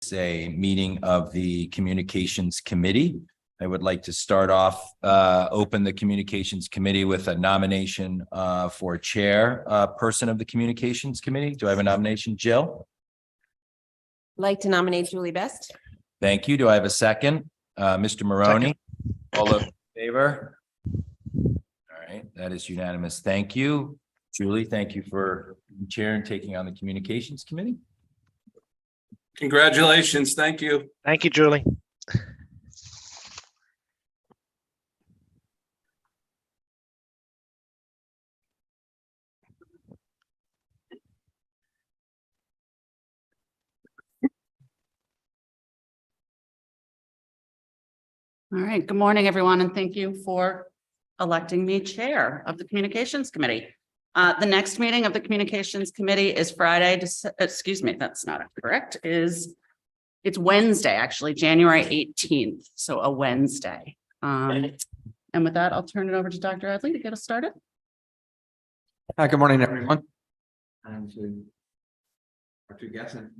It's a meeting of the Communications Committee. I would like to start off, open the Communications Committee with a nomination for chair person of the Communications Committee. Do I have a nomination, Jill? I'd like to nominate Julie Best. Thank you. Do I have a second? Mr. Maroney? All those in favor? All right, that is unanimous. Thank you. Julie, thank you for chair and taking on the Communications Committee. Congratulations. Thank you. Thank you, Julie. All right. Good morning, everyone, and thank you for electing me chair of the Communications Committee. The next meeting of the Communications Committee is Friday. Excuse me, that's not correct. It's Wednesday, actually, January 18th. So a Wednesday. And with that, I'll turn it over to Dr. Adley to get us started. Good morning, everyone. And to our two guests in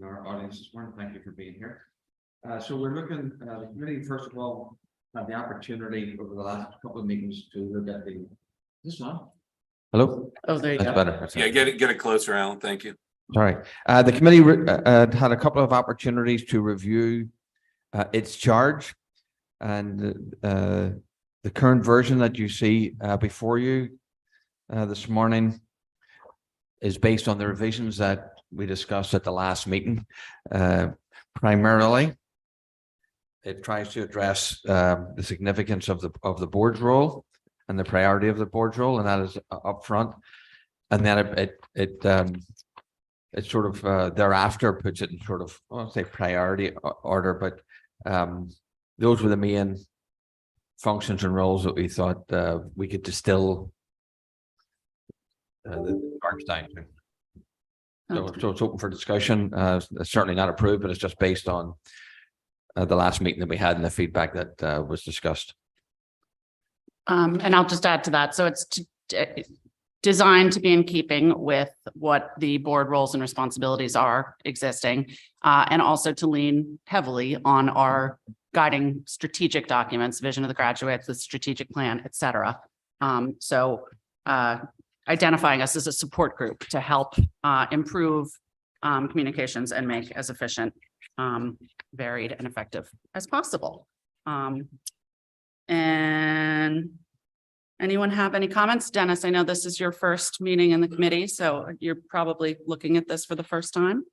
our audience this morning, thank you for being here. So we're looking, the committee, first of all, had the opportunity over the last couple of meetings to look at this one. Hello? Oh, there you That's go. better. That's Yeah, get it closer, Alan. Thank you. Sorry. The committee had a couple of opportunities to review its charge, and the current version that you see before you this morning is based on the revisions that we discussed at the last meeting. Primarily, it tries to address the significance of the board's role and the priority of the board's role, and that is upfront. And then it sort of thereafter puts it in sort of, I won't say priority order, but those were the main functions and roles that we thought we could distill the charge down to. So it's open for discussion. It's certainly not approved, but it's just based on the last meeting that we had and the feedback that was discussed. And I'll just add to that. So it's designed to be in keeping with what the board roles and responsibilities are existing, and also to lean heavily on our guiding strategic documents, vision of the graduates, the strategic plan, et cetera. Identifying us as a support group to help improve communications and make as efficient, varied, and effective as possible. And anyone have any comments? Dennis, I know this is your first meeting in the committee, so you're probably looking at this for the first time.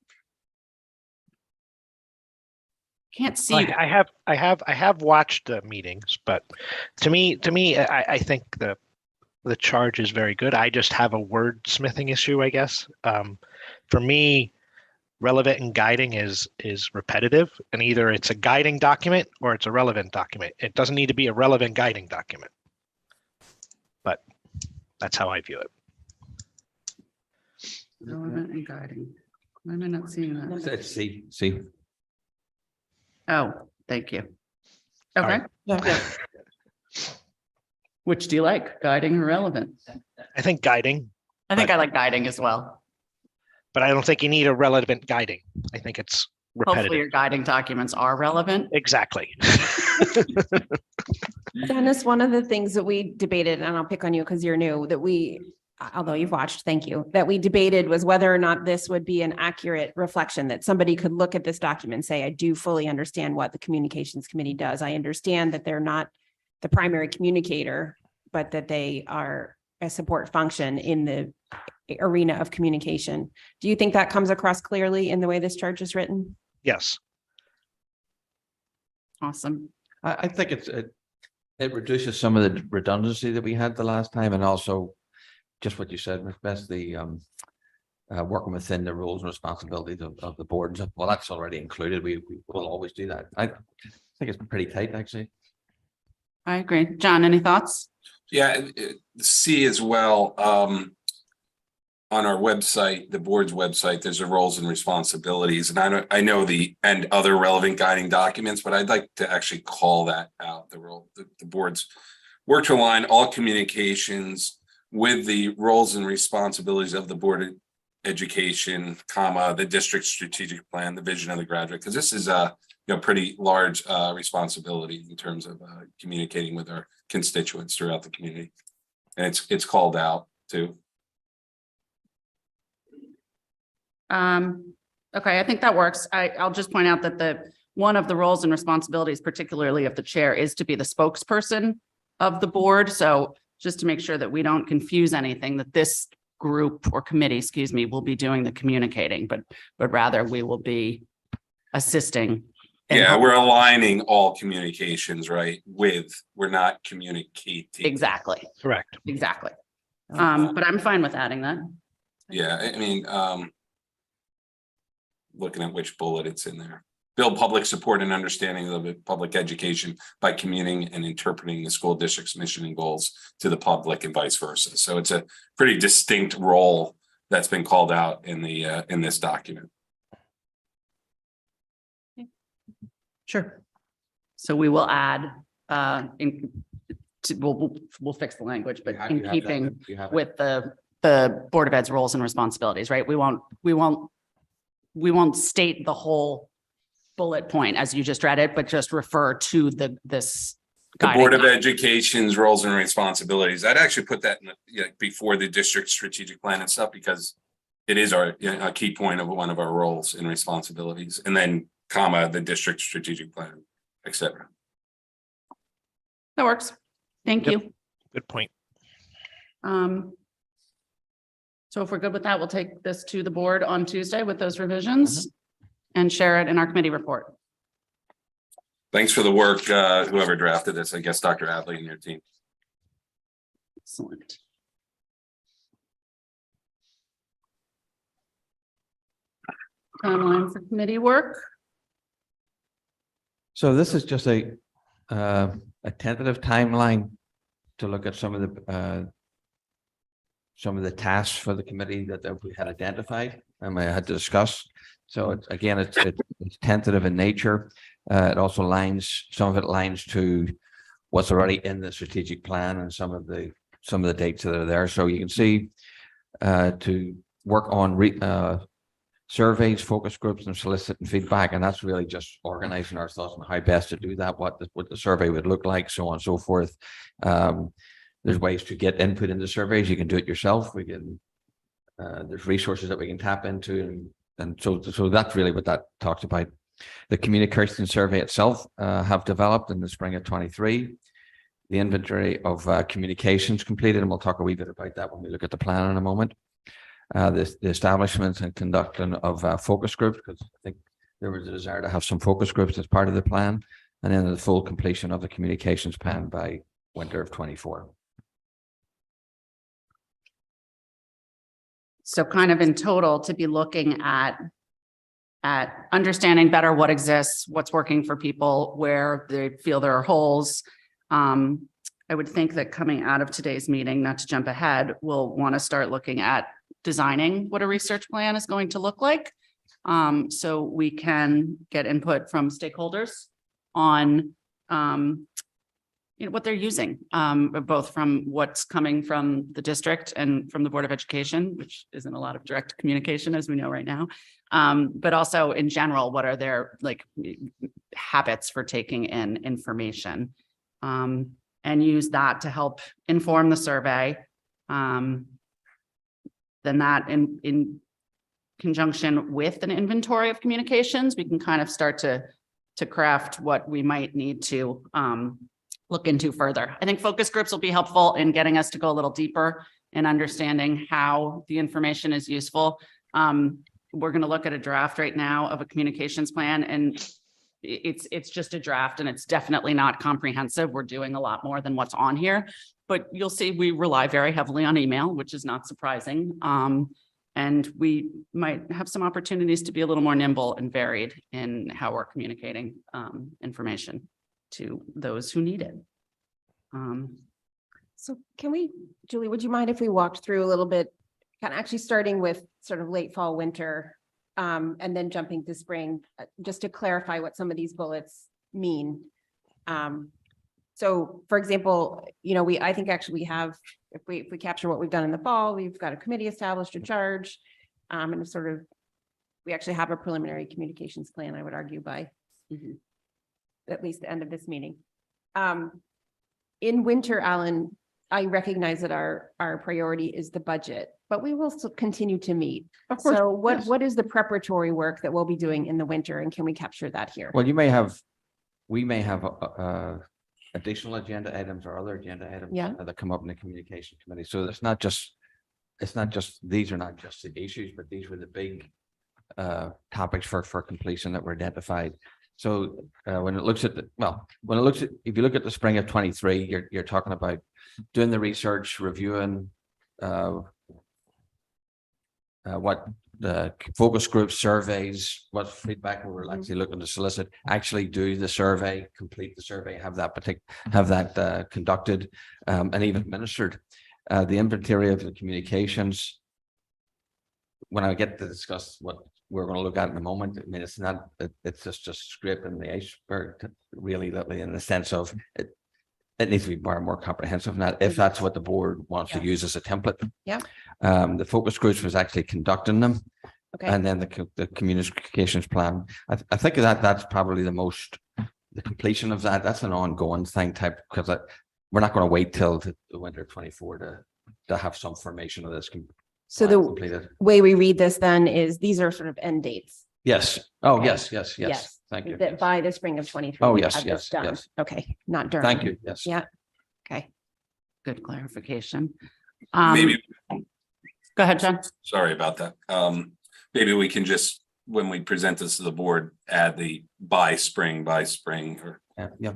Can't see. I have watched the meetings, but to me, I think the charge is very good. I just have a wordsmithing issue, I guess. For me, relevant and guiding is repetitive, and either it's a guiding document or it's a relevant document. It doesn't need to be a relevant guiding document, but that's how I view it. Relevant and guiding. Why am I not seeing that? Let's see. Oh, thank you. Okay. Yeah. Which do you like, guiding or relevant? I think guiding, I think I like guiding as well. but I don't think you need a relevant guiding. I think it's Hopefully repetitive. your guiding documents are relevant. Exactly. Dennis, one of the things that we debated, and I'll pick on you because you're new, that although you've watched, thank you, that we debated was whether or not this would be an accurate reflection, that somebody could look at this document and say, I do fully understand what the Communications Committee does. I understand that they're not the primary communicator, but that they are a support function in the arena of communication. Do you think that comes across clearly in the way this charge is written? Yes. Awesome. I think it reduces some of the redundancy that we had the last time, and also just what you said, Ms. Best, the working within the roles and responsibilities of the board. Well, that's already included. We will always do that. I think it's pretty tight, actually. I agree. John, any thoughts? Yeah, C as well. On our website, the board's website, there's a roles and responsibilities, and I know the and other relevant guiding documents, but I'd like to actually call that out. The board's work to align all communications with the roles and responsibilities of the board education, comma, the district strategic plan, the vision of the graduate, because this is a pretty large responsibility in terms of communicating with our constituents throughout the community. And it's called out too. Okay, I think that works. I'll just point out that one of the roles and responsibilities, particularly of the chair, is to be the spokesperson of the board. So just to make sure that we don't confuse anything, that this group or committee, excuse me, will be doing the communicating, but rather we will be assisting. Yeah, we're aligning all communications, right? We're not communicating. Exactly, Correct. exactly. But I'm fine with adding that. Yeah, I mean, looking at which bullet it's in there. Build public support and understanding of the public education by communicating and interpreting the school district's mission and goals to the public and vice versa. So it's a pretty distinct role that's been called out in the in this document. Sure. So we will add, we'll fix the language, but in keeping with the Board of Ed's roles and responsibilities, right? We won't state the whole bullet point as you just read it, but just refer to this. The Board of Education's roles and responsibilities. I'd actually put that in before the district strategic plan and stuff, because it is a key point of one of our roles and responsibilities, and then comma, the district strategic plan, etc. That works. Thank you. Good point. So if we're good with that, we'll take this to the board on Tuesday with those revisions and share it in our committee report. Thanks for the work, whoever drafted this, I guess Dr. Adley and your team. Excellent. Timeline for committee work. So this is just a tentative timeline to look at some of the tasks for the committee that we had identified and I had to discuss. So it's tentative in nature. It also some of it lines to what's already in the strategic plan and some of the dates that are there. So you can see to work on surveys, focus groups, and soliciting feedback, and that's really just organizing our thoughts on how best to do that, what the survey would look like, so on and so forth. There's ways to get input into surveys. You can do it yourself. We can. There's resources that we can tap into, and so that's really what that talks about. The communication survey itself have developed in the spring of 23. The inventory of communications completed, and we'll talk a wee bit about that when we look at the plan in a moment. The establishment and conducting of focus groups, because I think there was a desire to have some focus groups as part of the plan, and then the full completion of the communications plan by winter of 24. So kind of in total, to be looking at understanding better what exists, what's working for people, where they feel there are holes. I would think that coming out of today's meeting, not to jump ahead, we'll want to start looking at designing what a research plan is going to look like. So we can get input from stakeholders on what they're using, both from what's coming from the district and from the Board of Education, which isn't a lot of direct communication, as we know right now. But also in general, what are their habits for taking in information, and use that to help inform the survey. Then that in conjunction with an inventory of communications, we can kind of start to craft what we might need to look into further. I think focus groups will be helpful in getting us to go a little deeper in understanding how the information is useful. We're going to look at a draft right now of a communications plan, and it's just a draft, and it's definitely not comprehensive. We're doing a lot more than what's on here, but you'll see we rely very heavily on email, which is not surprising. And we might have some opportunities to be a little more nimble and varied in how we're communicating information to those who need it. So can we, Julie, would you mind if we walked through a little bit, kind of actually starting with sort of late fall, winter, and then jumping to spring, just to clarify what some of these bullets mean. So for example, I think actually we have, if we capture what we've done in the fall, we've got a committee established, a charge. And sort of, we actually have a preliminary communications plan, I would argue, by at least the end of this meeting. In winter, Alan, I recognize that our priority is the budget, but we will still continue to meet. Of course, So yes. what is the preparatory work that we'll be doing in the winter, and can we capture that here? Well, we may have additional agenda items or other agenda items Yeah. that come up in the communication committee. So these are not just the issues, but these were the big topics for completion that were identified. So when it looks at if you look at the spring of 23, you're talking about doing the research, reviewing what the focus group surveys, what feedback we were actually looking to solicit, actually do the survey, complete the survey, have that conducted and even administered. The inventory of the communications. When I get to discuss what we're going to look at in a moment, I mean, it's just scraping the iceberg, really, in the sense of it needs to be more comprehensive than that, if that's what the board wants to use as a template. Yeah. The focus groups was actually conducting them. Okay. And then the communications plan. I think that's probably the completion of that. That's an ongoing thing type, because we're not going to wait till the winter 24 to have some formation of this. So the Completed. way we read this then is these are sort of end dates. Yes. Oh, Okay. yes. Thank you. That by the spring of 23. Oh, we yes, have this yes, done. yes. Okay, not during. Thank you. Yes. Yeah. Okay. Good clarification. Maybe, Go ahead, John. sorry about that. Maybe we can just, when we present this to the board, add the by spring, or, Yeah.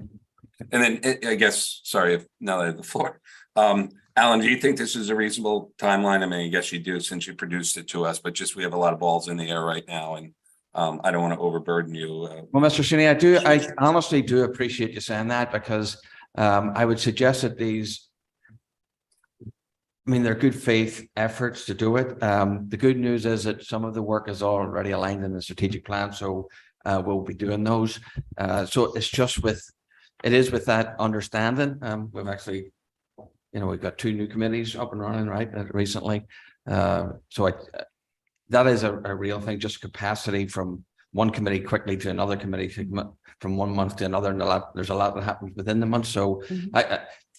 and then I guess, sorry, if now that I have the floor. Alan, do you think this is a reasonable timeline? I mean, I guess you do since you produced it to us, but just we have a lot of balls in the air right now, and I don't want to overburden you. Well, Mr. Sweeney, I honestly do appreciate you saying that, because I would suggest that they're good faith efforts to do it. The good news is that some of the work is already aligned in the strategic plan, so we'll be doing those. So it's just with that understanding. We've actually, we've got 2 new committees up and running, right, recently. So that is a real thing, just capacity from one committee quickly to another committee, from 1 month to another, and there's a lot that happens within the month. So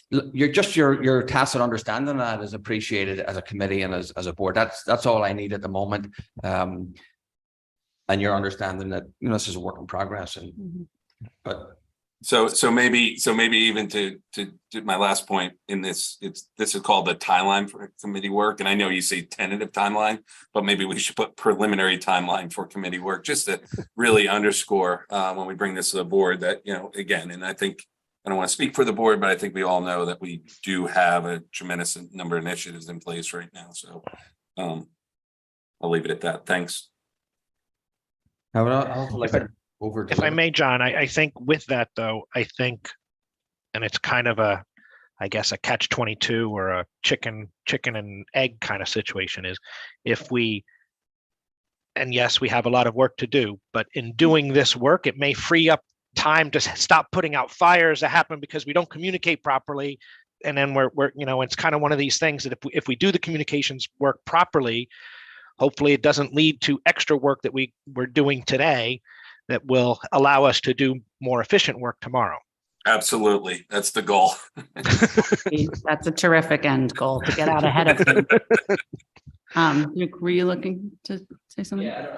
your tacit understanding of that is appreciated as a committee and as a board. That's all I need at the moment. And your understanding that this is a work in progress, but So maybe even to my last point in this, this is called the timeline for committee work. And I know you say tentative timeline, but maybe we should put preliminary timeline for committee work, just to really underscore when we bring this to the board that, again, and I think, I don't want to speak for the board, but I think we all know that we do have a tremendous number of initiatives in place right now. So I'll leave it at that. Thanks. I would also like to If I may, John, I think with that though, and it's kind of a catch-22 or a chicken and egg kind of situation, is and yes, we have a lot of work to do, but in doing this work, it may free up time to stop putting out fires that happen because we don't communicate properly. And then we're it's kind of one of these things that if we do the communications work properly, hopefully it doesn't lead to extra work that we're doing today that will allow us to do more efficient work tomorrow. Absolutely. That's the goal. That's a terrific end goal, to get out ahead of them. Luke, were you looking to say something? Yeah,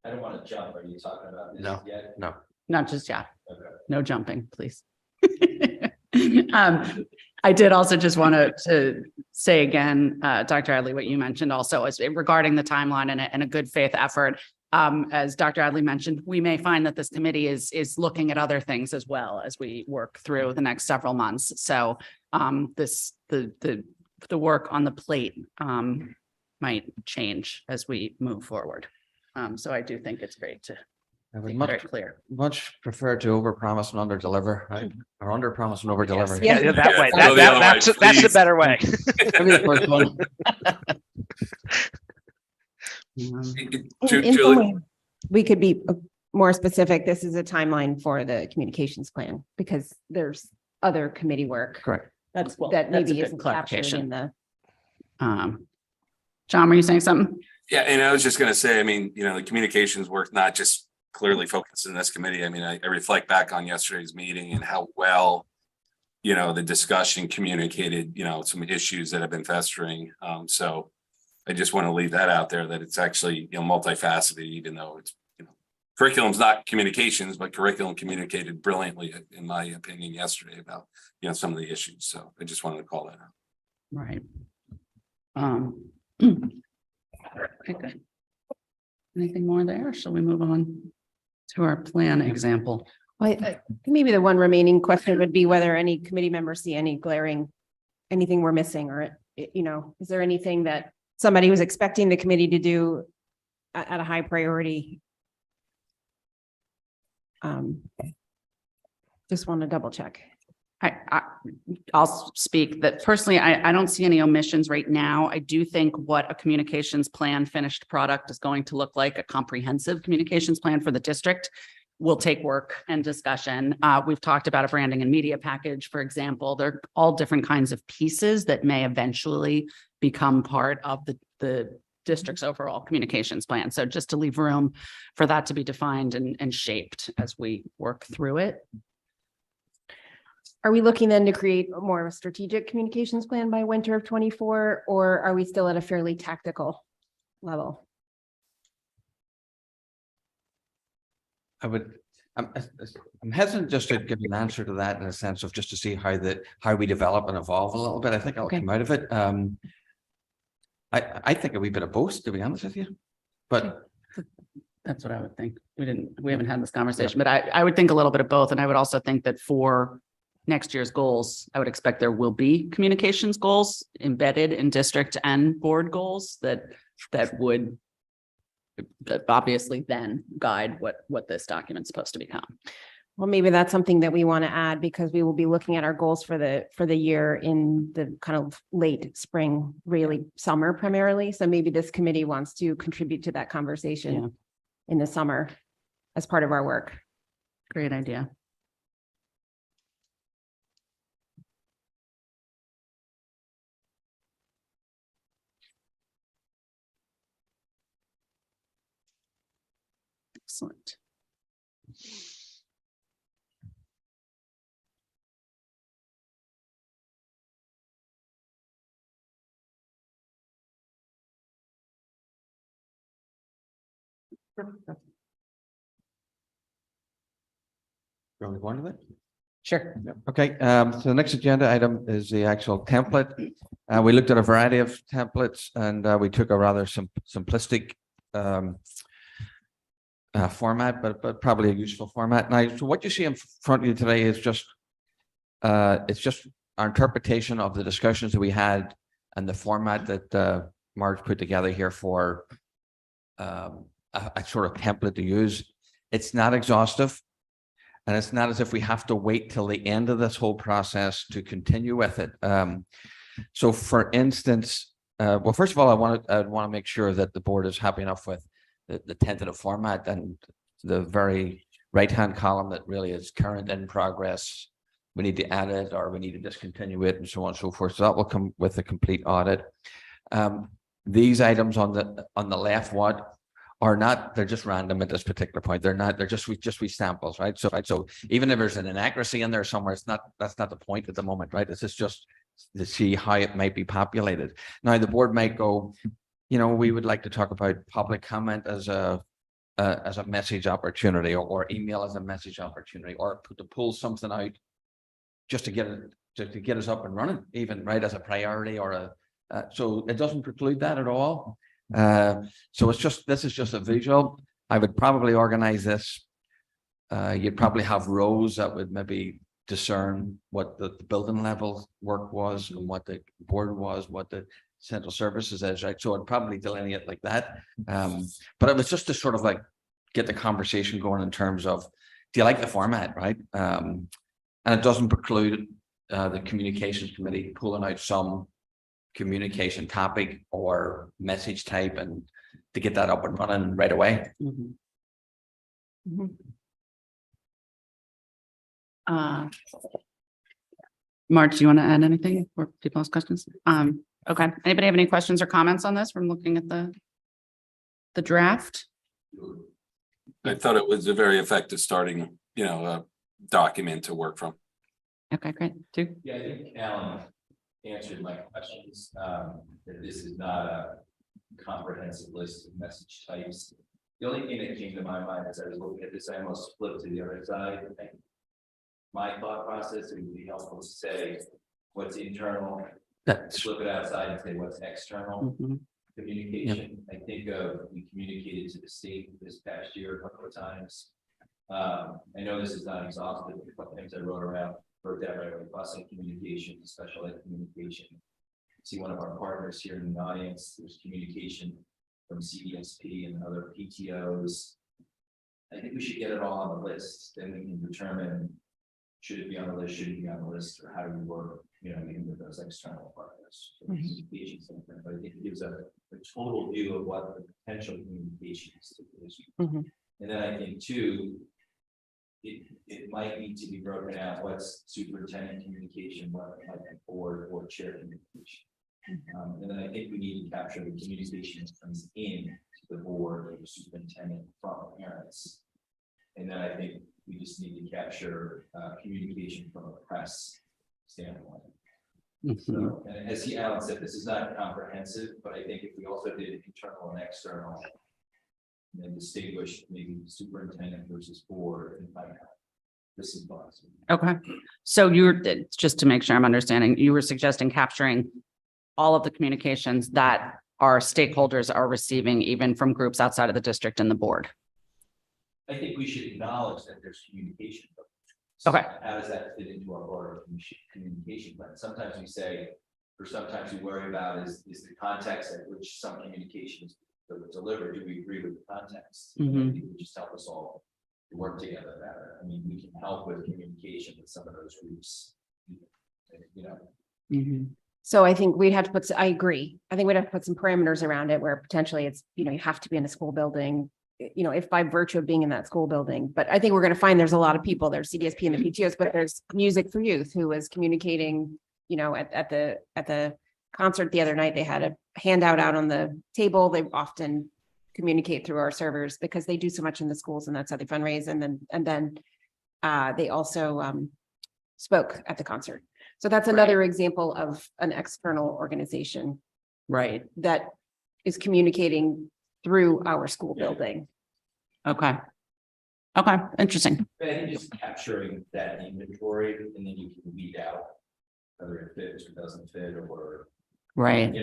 I don't want to jump. Are you talking about this No. yet? No. Not just yet. Okay. No jumping, please. I did also just want to say again, Dr. Adley, what you mentioned also is regarding the timeline and a good faith effort. As Dr. Adley mentioned, we may find that this committee is looking at other things as well as we work through the next several months. So the work on the plate might change as we move forward. So I do think it's great to I would make it very clear. much prefer to overpromise and underdeliver, right? Or underpromise and overdeliver. Yes. Yeah, that way. Go the other way, That's the please. better way. Maybe the first one. In some Julie, way, we could be more specific. This is a timeline for the communications plan because there's other committee work Correct. That's that maybe good isn't captured in the. John, were you saying something? Yeah, and I was just gonna say, I mean, the communications work not just clearly focused in this committee. I mean, I reflect back on yesterday's meeting and how well, the discussion communicated, some issues that have been festering. So I just want to leave that out there, that it's actually, multifaceted, even though it's, curriculum's not communications, but curriculum communicated brilliantly, in my opinion, yesterday about, some of the issues. So I just wanted to call that out. Right. Okay, good. Anything more there? Shall we move on to our plan example? Well, maybe the one remaining question would be whether any committee members see any glaring, anything we're missing, or, is there anything that somebody was expecting the committee to do at a high priority? Just want to double check. I'll speak that personally, I don't see any omissions right now. I do think what a communications plan finished product is going to look like, a comprehensive communications plan for the district, will take work and discussion. We've talked about a branding and media package, for example. They're all different kinds of pieces that may eventually become part of the district's overall communications plan. So just to leave room for that to be defined and shaped as we work through it. Are we looking then to create more of a strategic communications plan by winter of 24, or are we still at a fairly tactical level? I'm hesitant just to give an answer to that, in a sense of just to see how we develop and evolve a little bit. I think I'll Okay. come out of it. I think a wee bit of both, to be honest with you. But That's what I would think. We haven't had this conversation, but I would think a little bit of both. And I would also think that for next year's goals, I would expect there will be communications goals embedded in district and board goals that would obviously then guide what this document's supposed to become. Well, maybe that's something that we want to add, because we will be looking at our goals for the year in the kind of late spring, really summer primarily. So maybe this committee wants to contribute to that conversation in the summer as part of our work. Great idea. Excellent. you want to go on to it? Sure. Okay, so the next agenda item is the actual template. We looked at a variety of templates, and we took a rather simplistic format, but probably a useful format. Now, so what you see in front of you today is just it's just our interpretation of the discussions that we had and the format that Mark put together here for a sort of template to use. It's not exhaustive. And it's not as if we have to wait till the end of this whole process to continue with it. So for instance, well, first of all, I want to make sure that the board is happy enough with the tentative format, and the very right-hand column that really is current in progress. We need to add it, or we need to discontinue it, and so on and so forth. So that will come with a complete audit. These items on the left, are not, they're just random at this particular point. They're not, they're just samples, right? So even if there's an inaccuracy in there somewhere, that's not the point at the moment, right? This is just to see how it might be populated. Now, the board might go, we would like to talk about public comment as a message opportunity, or email as a message opportunity, or to pull something out just to get us up and running, even, right, as a priority, or so it doesn't preclude that at all. So this is just a visual. I would probably organize this. You'd probably have rows that would maybe discern what the building level work was, and what the board was, what the central services is, right? So I'd probably delineate like that. But it was just to sort of like get the conversation going in terms of, do you like the format, right? And it doesn't preclude the communications committee pulling out some communication topic or message type, and to get that up and running right away. Mm-hmm. Mark, do you want to add anything for people ask questions? Okay. Anybody have any questions or comments on this from looking at the the draft? I thought it was a very effective starting, document to work from. Okay, great. Two. Yeah, I think Alan answered my questions, that this is not a comprehensive list of message types. The only thing that came to my mind as I was looking at this, I almost flipped to the other side. I think my thought process, it would be helpful to say what's internal, flip it outside and say what's external Mhm. communication. I think we communicated to the state this past year a couple of times. I know this is not exhaustive, but a couple of things I wrote down right away, busing communication, special ed communication. See one of our partners here in the audience, there's communication from CDSP and other PTOs. I think we should get it all on the list, then we can determine, should it be on the list, should it be on the list, or how do we work, even with those external partners. Communication standpoint. But I think it gives a total view of what the potential communication is. Mhm. And then I think too, it might need to be broken out, what's superintendent communication, what might be board or chair communication. And then I think we need to capture the communication that comes in to the board or the superintendent from parents. And then I think we just need to capture communication from a press standpoint. Mhm. So, and as Alan said, this is not comprehensive, but I think if we also did internal and external, and then distinguish maybe superintendent versus board and find out. This is possible. Okay, so just to make sure I'm understanding, you were suggesting capturing all of the communications that our stakeholders are receiving, even from groups outside of the district and the board. I think we should acknowledge that there's communication. So Okay. how does that fit into our broader communication plan? Sometimes we say, or sometimes we worry about is the context at which some communication is delivered. Do we agree with the context? Mhm. I think it would just help us all to work together better. I mean, we can help with communication with some of those groups. Mhm. So I think we'd have to I agree. I think we'd have to put some parameters around it where potentially it's, you have to be in a school building, if by virtue of being in that school building. But I think we're going to find there's a lot of people, there's CDSP and the PTOs, but there's Music for Youth who was communicating, at the concert the other night, they had a handout out on the table. They often communicate through our servers because they do so much in the schools and that's how they fundraise. And then they also spoke at the concert. So that's another example of an external organization Right, that is communicating through our school Yeah. building. okay. Okay, interesting. I think just capturing that inventory and then you can weed out whether it fits or doesn't fit or, Right,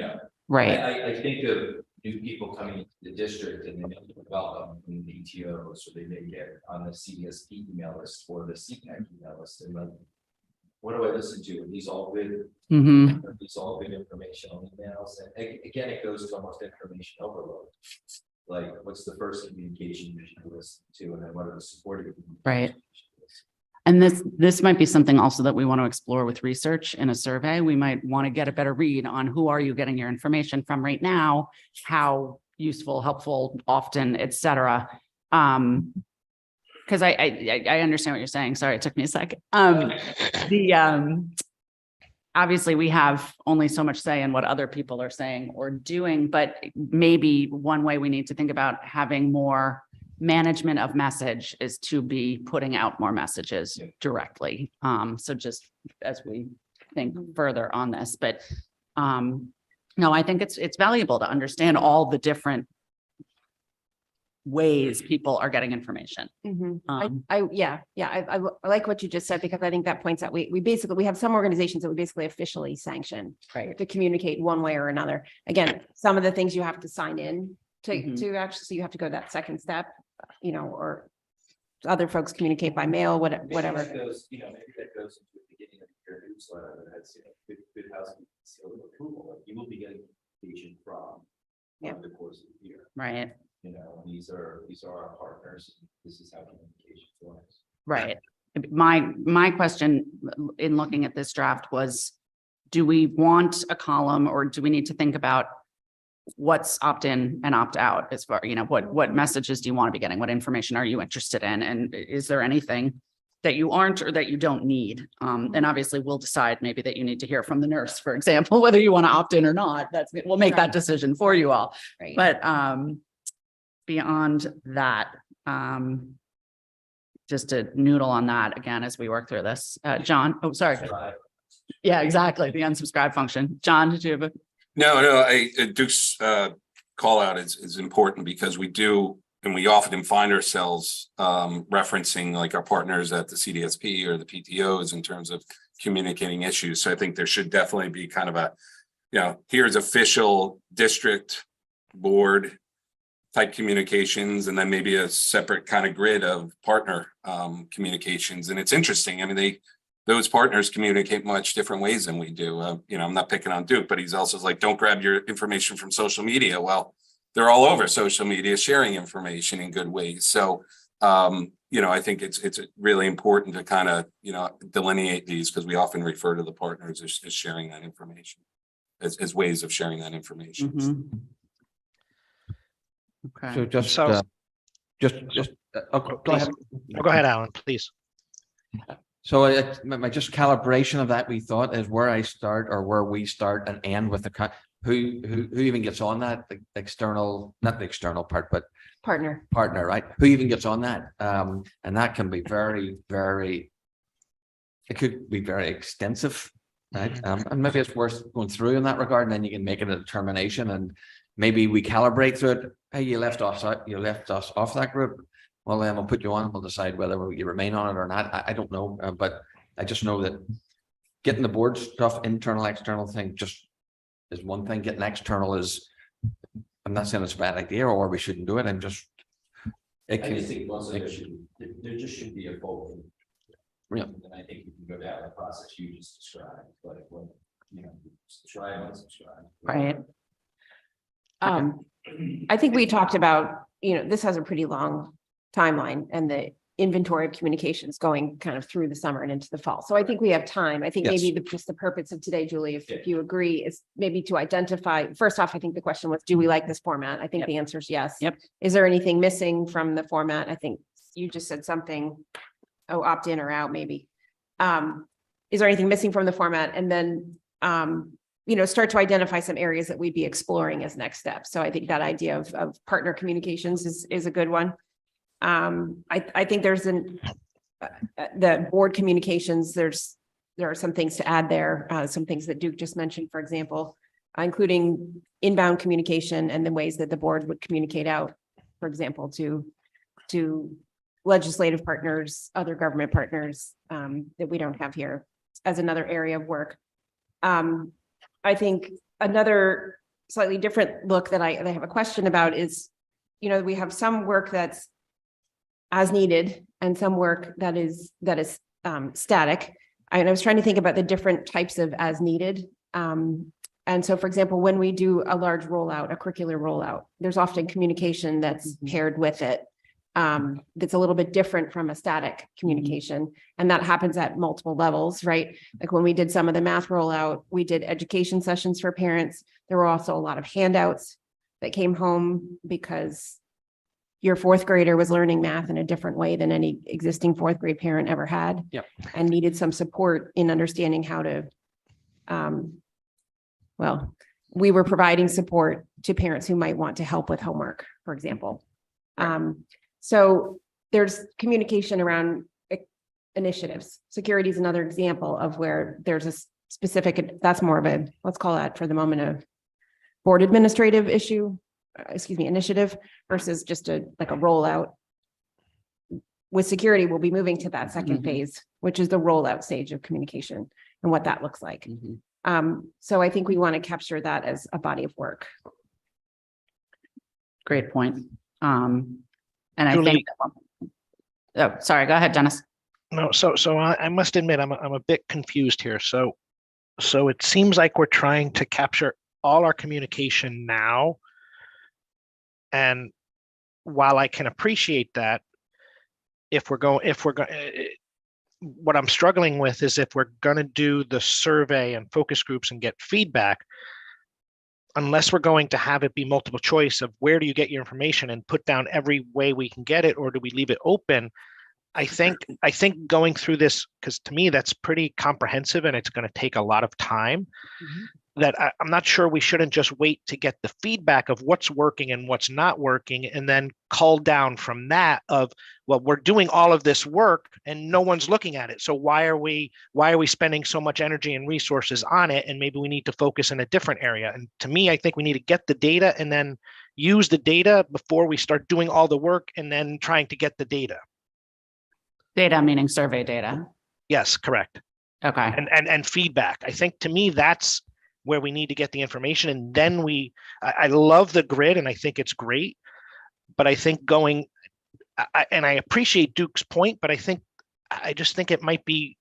right, I think of new people coming into the district and they may get welcome from the ETOs, or they may get on the CDSP email list or the CPAC email list. And like, what do I listen to? Are these all good? hmm Are these all good informational emails? And again, it goes to almost information overload. Like, what's the first communication you should listen to, and then what are the supportive? Right. And this might be something also that we want to explore with research in a survey. We might want to get a better read on who are you getting your information from right now, how useful, helpful, often, et cetera. Because I understand what you're saying. Sorry, it took me a second. Obviously we have only so much say in what other people are saying or doing, but maybe one way we need to think about having more management of message is to be putting out more messages directly. So just as we think further on this, but no, I think it's valuable to understand all the different ways people are getting information. I like what you just said, because I think that points out, we have some organizations that we basically officially sanction Right. to communicate one way or another. Again, some of the things you have to sign in to actually, so you have to go that second step, or other folks communicate by mail, whatever. Maybe that goes into the beginning of your newsletter that has, good housekeeping seal of approval. Like, you will be getting communication from over the course of the year. Right. These are our partners. This is how communication works. Right. My question in looking at this draft was, do we want a column, or do we need to think about what's opt-in and opt-out as far, what messages do you want to be getting? What information are you interested in? And is there anything that you aren't or that you don't need? And obviously we'll decide maybe that you need to hear from the nurse, for example, whether you want to opt in or not. We'll make that decision for you all. Right. But beyond that, just to noodle on that again as we work through this. John, oh, sorry. Yeah, exactly. The unsubscribe function. John, did you have a? No, Duke's call out is important because we do, and we often find ourselves referencing like our partners at the CDSP or the PTOs in terms of communicating issues. So I think there should definitely be kind of a, here's official district board type communications, and then maybe a separate kind of grid of partner communications. And it's interesting. I mean, those partners communicate much different ways than we do. I'm not picking on Duke, but he's also like, don't grab your information from social media. Well, they're all over social media sharing information in good ways. So, I think it's really important to kind of, delineate these because we often refer to the partners as sharing that information, as ways of sharing that information. Mhm. Okay. So just, So- go ahead. Go ahead, Alan, please. So my just calibration of that, we thought, is where I start or where we start and end with the, who even gets on that, the external, not the external part, but Partner. partner, right? Who even gets on that? And that can be very, very, it could be very extensive, right? And maybe it's worth going through in that regard, and then you can make it a determination, and maybe we calibrate through it. Hey, you left us off that group. Well, then we'll put you on. We'll decide whether you remain on it or not. I don't know, but I just know that getting the board stuff, internal, external thing, just is one thing. Getting external is, I'm not saying it's a bad idea or we shouldn't do it. I'm just, I just think there just should be a vote. Yeah. And I think you can go down the process you just described, but when, subscribe, unsubscribe. Right. I think we talked about, this has a pretty long timeline and the inventory of communications going kind of through the summer and into the fall. So I think we have time. I think Yes. maybe just the purpose of today, Julie, if you agree, is maybe to identify, first off, I think the question was, do we like this format? I think Yep. the answer is yes. Yep. Is there anything missing from the format? I think you just said something, opt in or out, maybe. Is there anything missing from the format? And then, start to identify some areas that we'd be exploring as next steps. So I think that idea of partner communications is a good one. I think there's the board communications, there are some things to add there, some things that Duke just mentioned, for example, including inbound communication and the ways that the board would communicate out, for example, to legislative partners, other government partners, that we don't have here as another area of work. I think another slightly different look that I have a question about is, we have some work that's as needed and some work that is static. I was trying to think about the different types of as needed. And so, for example, when we do a large rollout, a curricular rollout, there's often communication that's paired with it. That's a little bit different from a static communication. And that happens at multiple levels, right? Like when we did some of the math rollout, we did education sessions for parents. There were also a lot of handouts that came home because your fourth grader was learning math in a different way than any existing fourth grade parent ever had. Yep. And needed some support in understanding how to, we were providing support to parents who might want to help with homework, for example. So there's communication around initiatives. Security is another example of where there's a specific, that's more of a, let's call that for the moment, a board administrative initiative versus just a rollout. With security, we'll be moving to that second phase, which is the rollout stage of communication and what that looks like. So I think we want to capture that as a body of work. Great point. And I Julie- think, oh, sorry, go ahead, Dennis. No, so I must admit, I'm a bit confused here. So it seems like we're trying to capture all our communication now. And while I can appreciate that, what I'm struggling with is if we're going to do the survey and focus groups and get feedback, unless we're going to have it be multiple choice of where do you get your information and put down every way we can get it, or do we leave it open? I think going through this, because to me, that's pretty comprehensive and it's going to take a lot of time. that I'm not sure we shouldn't just wait to get the feedback of what's working and what's not working, and then cull down from that of, well, we're doing all of this work and no one's looking at it. So why are we spending so much energy and resources on it? And maybe we need to focus in a different area. And to me, I think we need to get the data and then use the data before we start doing all the work and then trying to get the data. Data meaning survey data. Yes, correct. Okay. And feedback. I think to me, that's where we need to get the information. And then I love the grid and I think it's great, but I think and I appreciate Duke's point, but I just think it might be,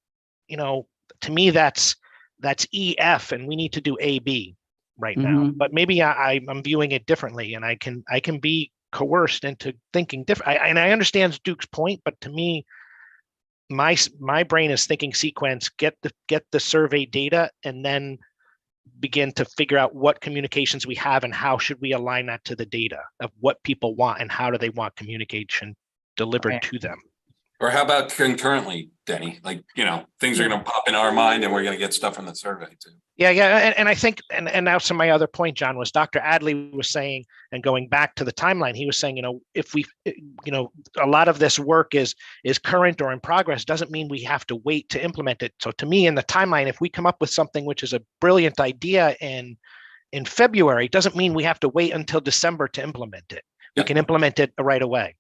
to me, that's EF and we need to do AB right now, but maybe I'm viewing it differently and I can be coerced into thinking different. And I understand Duke's point, but to me, my brain is thinking sequence, get the survey data and then begin to figure out what communications we have and how should we align that to the data of what people want and how do they want communication delivered to them. Or how about concurrently, Denny? Like, things are going to pop in our mind and we're going to get stuff from the survey too. Yeah. And I think, and now to my other point, John, was Dr. Adley was saying, and going back to the timeline, he was saying, if we, a lot of this work is current or in progress, doesn't mean we have to wait to implement it. So to me, in the timeline, if we come up with something which is a brilliant idea in February, doesn't mean we have to wait until December to implement it. We can implement it right away.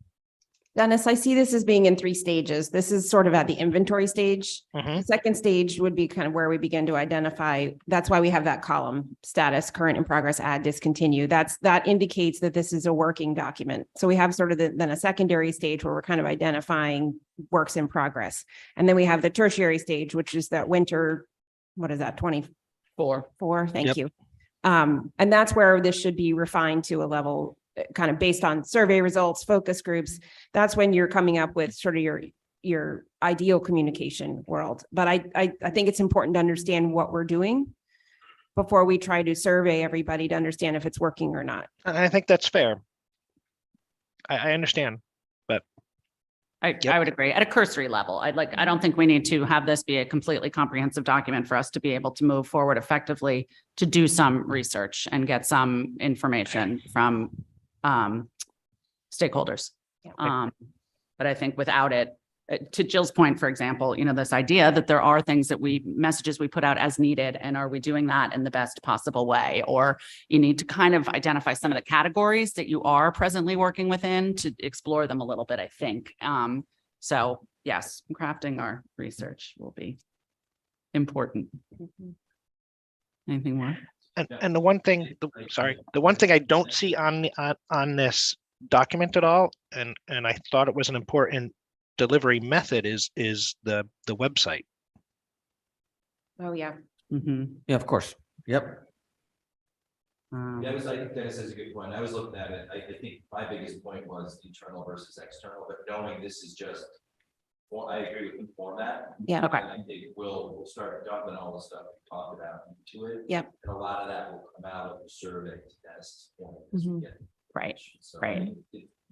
Dennis, I see this as being in 3 stages. This is sort of at the inventory stage. Mhm. The second stage would be kind of where we begin to identify. That's why we have that column: status, current in progress, add, discontinue. That indicates that this is a working document. So we have sort of then a secondary stage where we're kind of identifying works in progress. And then we have the tertiary stage, which is that winter, what is that, 24? Thank Yep. you. And that's where this should be refined to a level kind of based on survey results, focus groups. That's when you're coming up with sort of your ideal communication world. But I think it's important to understand what we're doing before we try to survey everybody to understand if it's working or not. And I think that's fair. I understand. I would agree at a cursory level. I don't think we need to have this be a completely comprehensive document for us to be able to move forward effectively to do some research and get some information from stakeholders. But I think without it, to Jill's point, for example, this idea that there are things that messages we put out as needed, and are we doing that in the best possible way? Or you need to kind of identify some of the categories that you are presently working within to explore them a little bit, I think. So yes, crafting our research will be important. Anything more? And the one thing I don't see on this document at all, and I thought it was an important delivery method is the website. Oh, yeah. Yeah, of course. Yep. Dennis has a good point. I was looking at it. I think my biggest point was internal versus external, but knowing this is just, well, I agree with the format. Yeah. Okay. And I think we'll start dumping all the stuff we talked about into it. Yep. And a lot of that will come out of the survey to Dennis's point. as we Mhm. get Right, So right.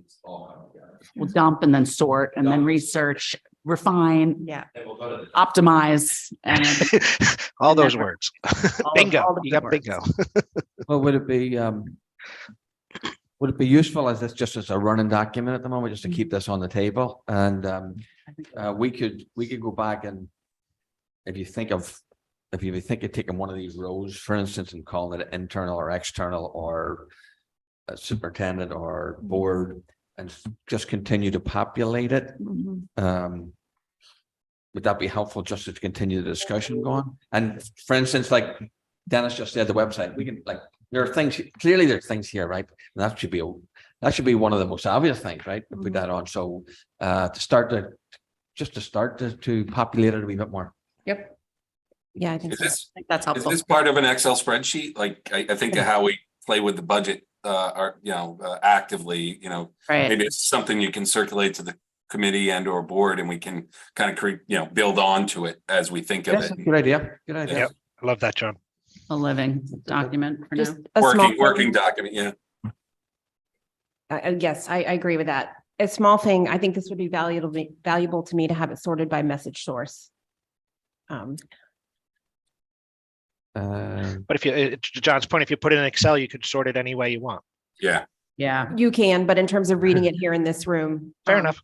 It's all coming together. We'll dump and then sort and then research, refine, Yeah. And we'll go to the. optimize, and All those Never. words. all Bingo. the You big got words. bingo. Well, would it be useful as this just as a running document at the moment, just to keep this on the table? And we could go back and if you think of taking one of these rows, for instance, and calling it internal or external or superintendent or board, and just continue to populate it. Would that be helpful just to continue the discussion going? And for instance, like Dennis just said, the website, we can there are things, clearly there's things here, right? And that should be one of the most obvious things, right? To put that on. So to start to populate it a wee bit more. Yep, Yeah, I think Is so. this, I think that's is helpful. this part of an Excel spreadsheet? Like, I think of how we play with the budget, actively, Right. maybe it's something you can circulate to the committee and or board, and we can kind of create, build on to it as we think of Yes, it. good idea. Good idea. Yep. I love that, John. A living document for Just now. a small Working thing. document, yeah. Yes, I agree with that. A small thing, I think this would be valuable to me to have it sorted by message source. But if you, to John's point, if you put it in Excel, you could sort it any way you want. Yeah, Yeah, You can, but in terms of reading it here in this room. Fair um, enough.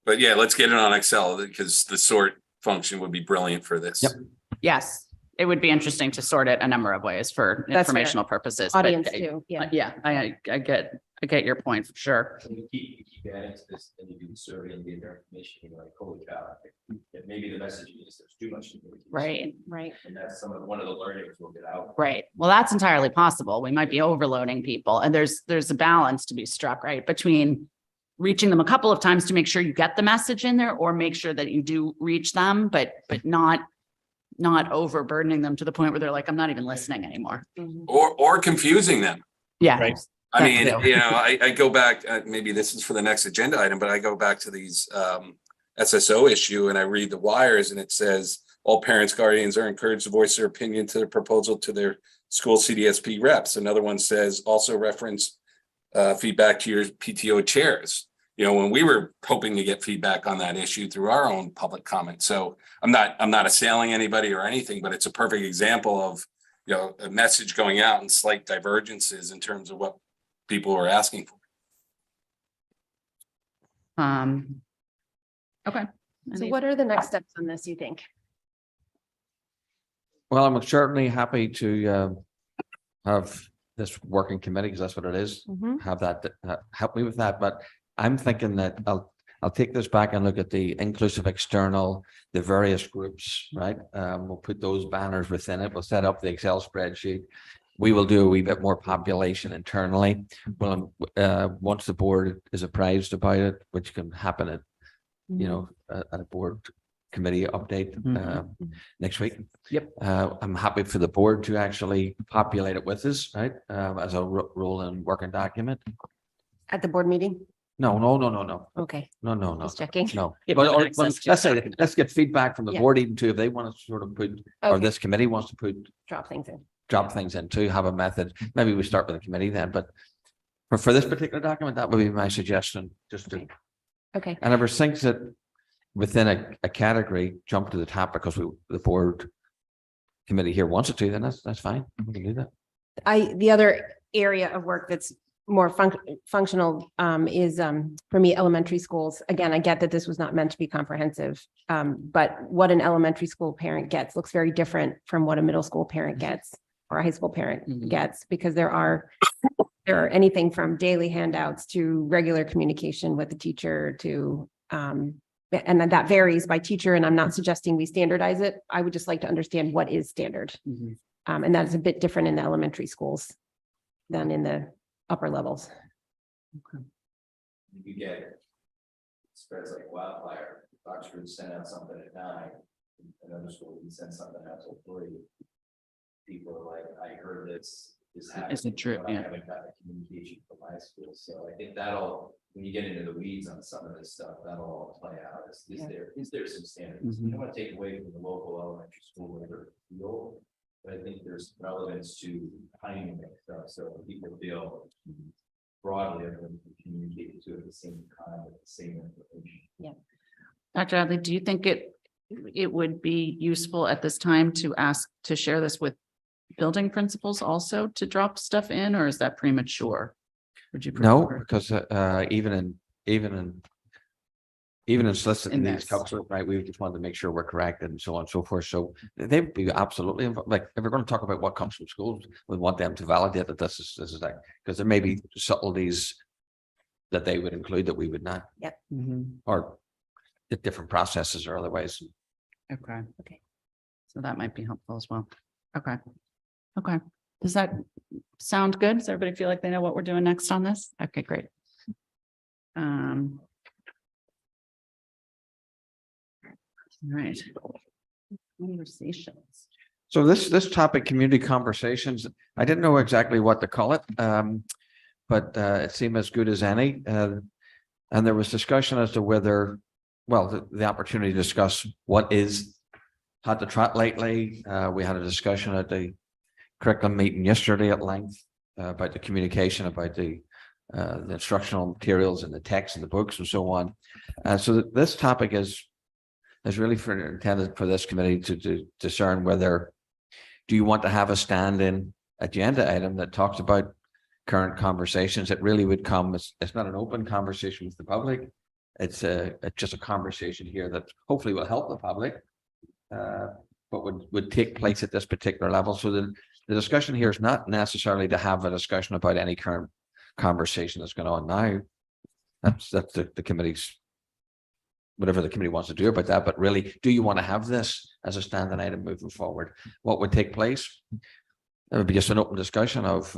but yeah, let's get it on Excel because the sort function would be brilliant for this. Yep. yes. It would be interesting to sort it a number of ways for That's fair. informational purposes. but, Audience too, yeah. Yeah, I get your point for sure. And you keep adding to this, and you do the survey and get their information, you're like, holy cow, maybe the message is there's too much. information. Right, Right. And that's one of the learnings we'll get out. right. Well, that's entirely possible. We might be overloading people and there's a balance to be struck, right? Between reaching them a couple of times to make sure you get the message in there or make sure that you do reach them, but not overburdening them to the point where they're like, I'm not even listening anymore. Mhm. Or confusing them. Yeah. Right. I That mean, too. you know, I go back, maybe this is for the next agenda item, but I go back to these SSO issue and I read the wires and it says all parents, guardians are encouraged to voice their opinion to the proposal to their school CDSP reps. Another one says also reference feedback to your PTO chairs. You know, when we were hoping to get feedback on that issue through our own public comment. So I'm not assailing anybody or anything, but it's a perfect example of, you know, a message going out and slight divergences in terms of what people are asking for. Okay. So what are the next steps on this, you think? Well, I'm certainly happy to have this working committee, because that's what it is. Mhm. Have that, help me with that, but I'm thinking that I'll take this back and look at the inclusive external, the various groups, right? We'll put those banners within it. We'll set up the Excel spreadsheet. We will do a wee bit more population internally. Well, once the board is apprised about it, which can happen at, you know, at a board committee update next week. Yep. I'm happy for the board to actually populate it with us, right? As a rolling working document. At the board meeting? No. Okay, No. just checking. No, Give but them or- access to let's it. say, let's get feedback from the Yeah. board even too, if they want to sort of put, or Okay. this committee wants to put, Drop things in. drop things in to have a method. Maybe we start with the committee then, but for this particular document, that would be my suggestion, just to, Okay. Okay, and if there's things that within a category jump to the top because the board committee here wants it to, then that's fine. We can do that. the other area of work that's more functional is for me, elementary schools. Again, I get that this was not meant to be comprehensive. But what an elementary school parent gets looks very different from what a middle school parent gets or a high school parent Mhm. gets, because there are anything from daily handouts to regular communication with the teacher to and then that varies by teacher, and I'm not suggesting we standardize it. I would just like to understand what is standard. And that is a bit different in the elementary schools than in the upper levels. You get it spreads like wildfire. Oxford sent out something at 9, another school can send something out till 3. People are like, I heard this happening. Is it true? but I Yeah. haven't got the communication from my school, so I think when you get into the weeds on some of this stuff, that'll all play out. Is there some standards? Mhm. You don't want to take away from the local elementary school whether feel, but I think there's relevance to timing and stuff, so people feel broadly everyone can communicate to at the same time with the same information. Dr. Adley, do you think it would be useful at this time to ask to share this with building principals also to drop stuff in, or is that premature? Would you? No, prefer- because even in soliciting In these this. council, right, we just wanted to make sure we're correct and so on and so forth. So they would be absolutely like, if we're going to talk about what comes from schools, we want them to validate that this is like, because there may be subtleties that they would include that we would not, Mhm. or the different processes or otherwise. Okay. Okay. So that might be helpful as well. Okay. Okay. Does that sound good? Does everybody feel like they know what we're doing next on this? Okay, great. All right. Conversations. So this topic, community conversations, I didn't know exactly what to call it. But it seemed as good as any. And there was discussion as to whether, well, the opportunity to discuss what is had to trot lately. We had a discussion at the curriculum meeting yesterday at length about the communication, about the instructional materials and the text and the books and so on. So this topic is really intended for this committee to discern whether do you want to have a stand-in agenda item that talks about current conversations? It really would come, it's not an open conversation with the public. It's just a conversation here that hopefully will help the public, but would take place at this particular level. So the discussion here is not necessarily to have a discussion about any current conversation that's going on now. That's the committee's, whatever the committee wants to do about that. But really, do you want to have this as a standing item moving forward? What would take place? It would be just an open discussion of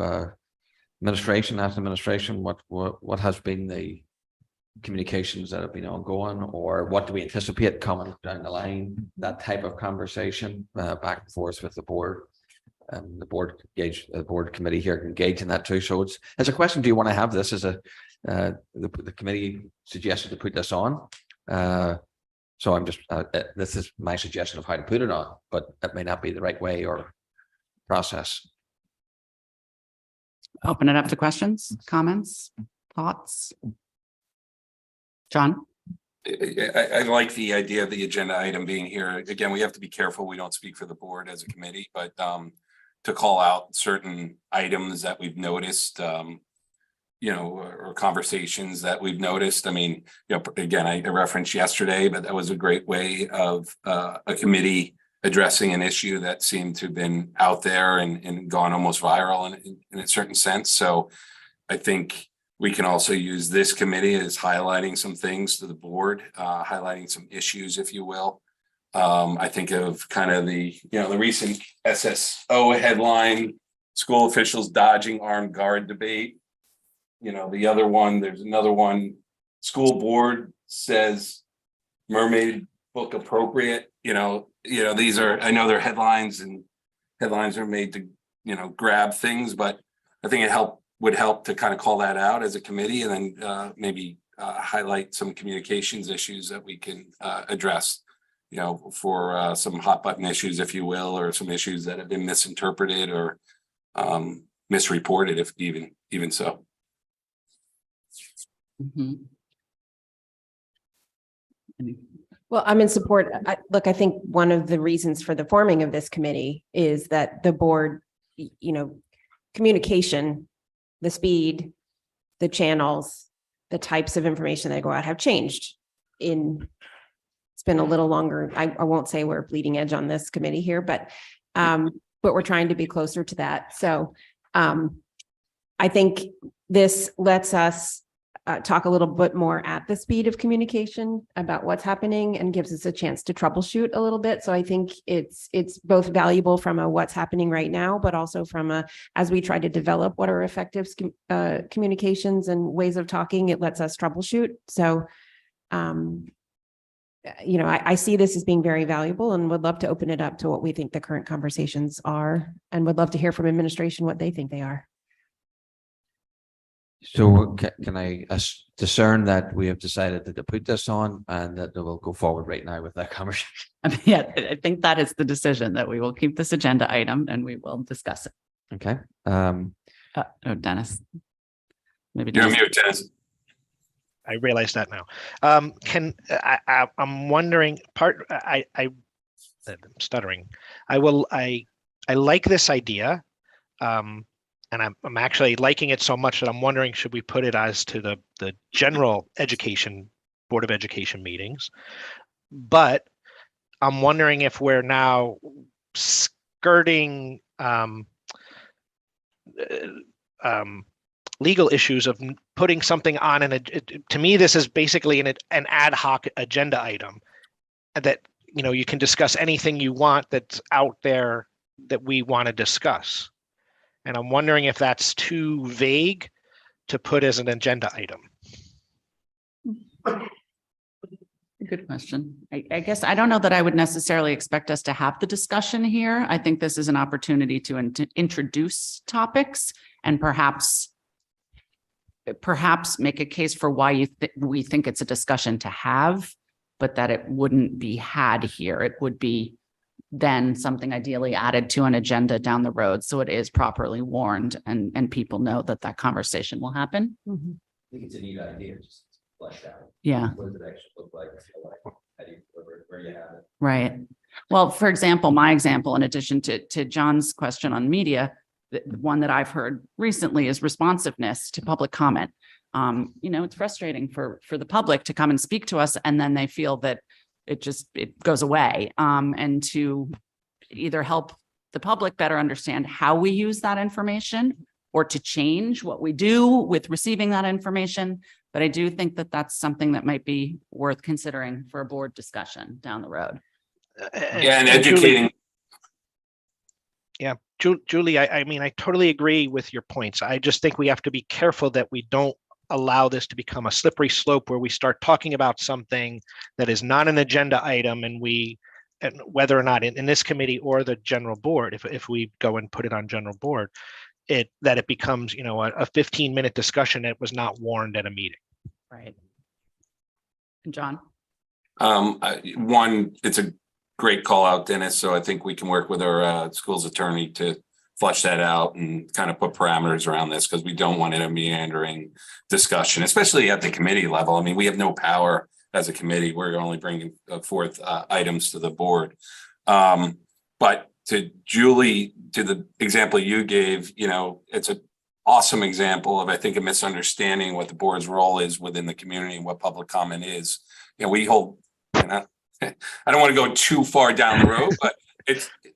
administration after administration. What has been the communications that have been ongoing, or what do we anticipate coming down the line? That type of conversation back and forth with the board. The board committee here can engage in that too. So it's a question: do you want to have this as a the committee suggested to put this on? So I'm just this is my suggestion of how to put it on, but that may not be the right way or process. Open it up to questions, comments, thoughts. John? I like the idea of the agenda item being here. Again, we have to be careful. We don't speak for the board as a committee, but to call out certain items that we've noticed, or conversations that we've noticed. I mean, again, I referenced yesterday, but that was a great way of a committee addressing an issue that seemed to have been out there and gone almost viral in a certain sense. So I think we can also use this committee as highlighting some things to the board, highlighting some issues, if you will. I think of kind of the recent SSO headline, school officials dodging armed guard debate. The other one, there's another one, school board says mermaid book appropriate. These are, I know they're headlines, and headlines are made to, grab things, but I think would help to kind of call that out as a committee, and then maybe highlight some communications issues that we can address, for some hot button issues, if you will, or some issues that have been misinterpreted or misreported, if even so. Mhm. Well, I'm in support. I think one of the reasons for the forming of this committee is that the board, communication, the speed, the channels, the types of information that go out have changed. It's been a little longer. I won't say we're bleeding edge on this committee here, but we're trying to be closer to that. So I think this lets us talk a little bit more at the speed of communication about what's happening and gives us a chance to troubleshoot a little bit. So I think it's both valuable from a what's happening right now, but also from as we try to develop what are effective communications and ways of talking, it lets us troubleshoot. So, I see this as being very valuable and would love to open it up to what we think the current conversations are, and would love to hear from administration what they think they are. So can I discern that we have decided to put this on and that we'll go forward right now with that conversation? Yeah, I think that is the decision, that we will keep this agenda item and we will discuss it. Okay. Dennis. Maybe You're Dennis. mute, Dennis. I realize that now. I'm wondering, I'm stuttering. I like this idea. And I'm actually liking it so much that I'm wondering, should we put it as to the general education, Board of Education meetings? But I'm wondering if we're now skirting legal issues of putting something on to me, this is basically an ad hoc agenda item that, you can discuss anything you want that's out there that we want to discuss. And I'm wondering if that's too vague to put as an agenda item. Good question. I guess I don't know that I would necessarily expect us to have the discussion here. I think this is an opportunity to introduce topics and perhaps make a case for why we think it's a discussion to have, but that it wouldn't be had here. It would be then something ideally added to an agenda down the road, so it is properly warned and people know that conversation will happen. Mm-hmm. I think it's a neat idea, just flesh out. Yeah. What does it actually look like? How do you, where you have it? Right. Well, for example, my example, in addition to John's question on media, the one that I've heard recently is responsiveness to public comment. It's frustrating for the public to come and speak to us, and then they feel that it goes away. And to either help the public better understand how we use that information, or to change what we do with receiving that information. But I do think that that's something that might be worth considering for a board discussion down the road. Yeah, and educating. Julie, I mean, I totally agree with your points. I just think we have to be careful that we don't allow this to become a slippery slope where we start talking about something that is not an agenda item, and whether or not in this committee or the general board, if we go and put it on general board, that it becomes, a 15-minute discussion that was not warned at a meeting. Right. And John? It's a great call out, Dennis. So I think we can work with our school's attorney to flush that out and kind of put parameters around this, because we don't want it a meandering discussion, especially at the committee level. I mean, we have no power as a committee. We're only bringing forth items to the board. But to Julie, to the example you gave, it's an awesome example of, I think, a misunderstanding what the board's role is within the community and what public comment is. We hold, I don't want to go too far down the road, but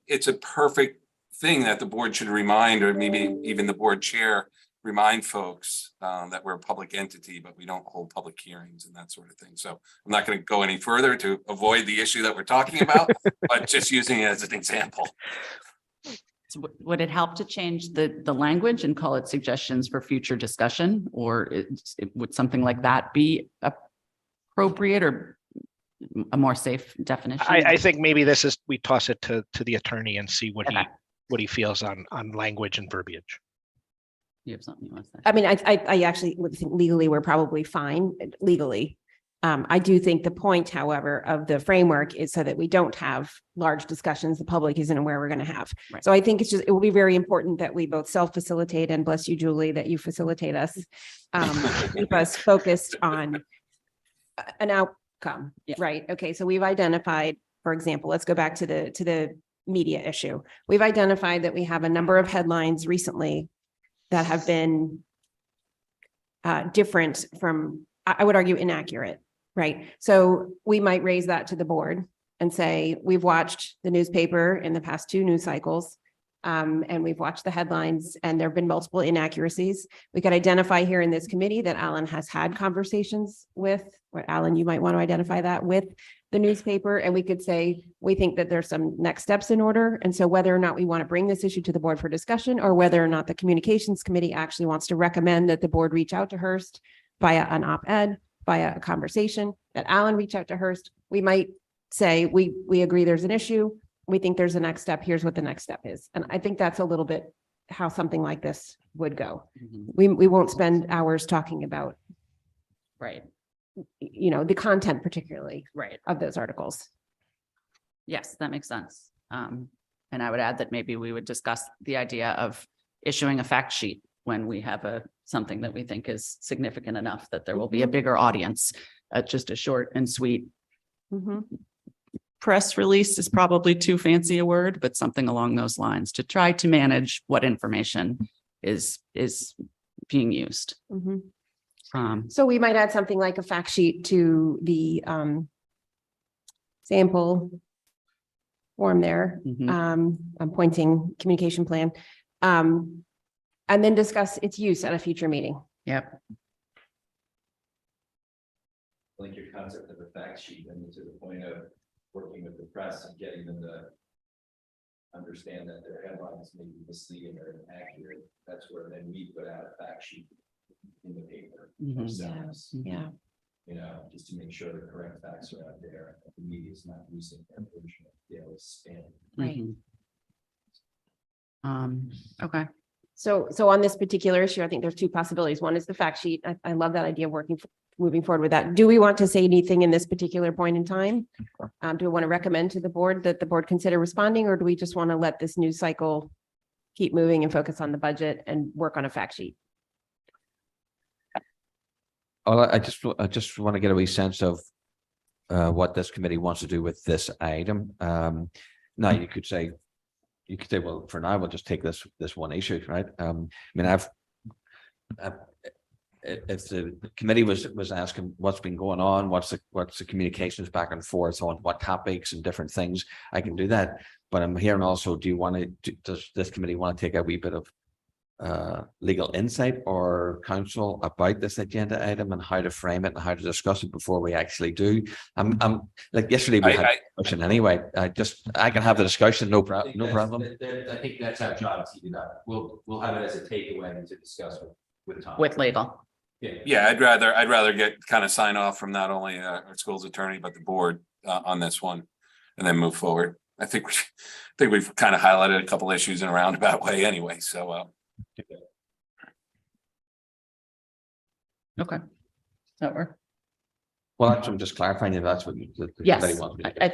it's a perfect thing that the board should remind, or maybe even the board chair remind folks that we're a public entity, but we don't hold public hearings and that sort of thing. So I'm not going to go any further to avoid the issue that we're talking about, but just using it as an example. So would it help to change the language and call it suggestions for future discussion, or would something like that be appropriate, or a more safe definition? I think maybe we toss it to the attorney and see what he feels on language and verbiage. You have something you want to say? I mean, I actually would think legally, we're probably fine legally. I do think the point, however, of the framework is so that we don't have large discussions the public isn't aware we're going to have. Right. So I think it will be very important that we both self-facilitate, and bless you, Julie, that you facilitate us, keep us focused on an outcome, Yeah. right? Okay, so we've identified, for example, let's go back to the media issue. We've identified that we have a number of headlines recently that have been different from, I would argue, inaccurate, right? So we might raise that to the board and say, we've watched the newspaper in the past 2 news cycles, and we've watched the headlines, and there have been multiple inaccuracies. We could identify here in this committee that Alan has had conversations with, or Alan, you might want to identify that with the newspaper, and we could say, we think that there's some next steps in order. And so whether or not we want to bring this issue to the board for discussion, or whether or not the communications committee actually wants to recommend that the board reach out to Hearst via an op-ed, via a conversation, that Alan reach out to Hearst, we might say, we agree there's an issue. We think there's a next step. Here's what the next step is. And I think that's a little bit how something like this would go. Mhm. We won't spend hours talking about, Right. the content particularly Right. of those articles. Yes, that makes sense. And I would add that maybe we would discuss the idea of issuing a fact sheet when we have something that we think is significant enough that there will be a bigger audience. Just a short and sweet press release is probably too fancy a word, but something along those lines to try to manage what information is being used. So we might add something like a fact sheet to the sample form there. Mhm. I'm pointing communication plan. And then discuss its use at a future meeting. Yep. Like your concept of a fact sheet, and to the point of working with the press and getting them to understand that their headlines may be misleading or inaccurate. That's where then we put out a fact sheet in the paper Mhm. ourselves, Yeah. just to make sure the correct facts are out there. The media is not using their version of daily spin. Right. Okay. So on this particular issue, I think there's 2 possibilities. One is the fact sheet. I love that idea of moving forward with that. Do we want to say anything in this particular point in time? Do we want to recommend to the board that the board consider responding, or do we just want to let this news cycle keep moving and focus on the budget and work on a fact sheet? I just want to get a wee sense of what this committee wants to do with this item. Now you could say, well, for now, we'll just take this one issue, right? I mean, if the committee was asking what's been going on, what's the communications back and forth on what topics and different things, I can do that. But I'm hearing also, does this committee want to take a wee bit of legal insight or counsel about this agenda item and how to frame it and how to discuss it before we actually do? I'm like yesterday we had a discussion anyway. I can have the discussion, no problem. I think that's our job to do that. We'll have it as a takeaway to discuss with Tom. With legal. Yeah, I'd rather get kind of sign off from not only our school's attorney, but the board on this one, and then move forward. I think we've kind of highlighted a couple issues in a roundabout way anyway, so. Okay. That work? Well, I'm just clarifying if that's what the Yes, committee wants me to do. I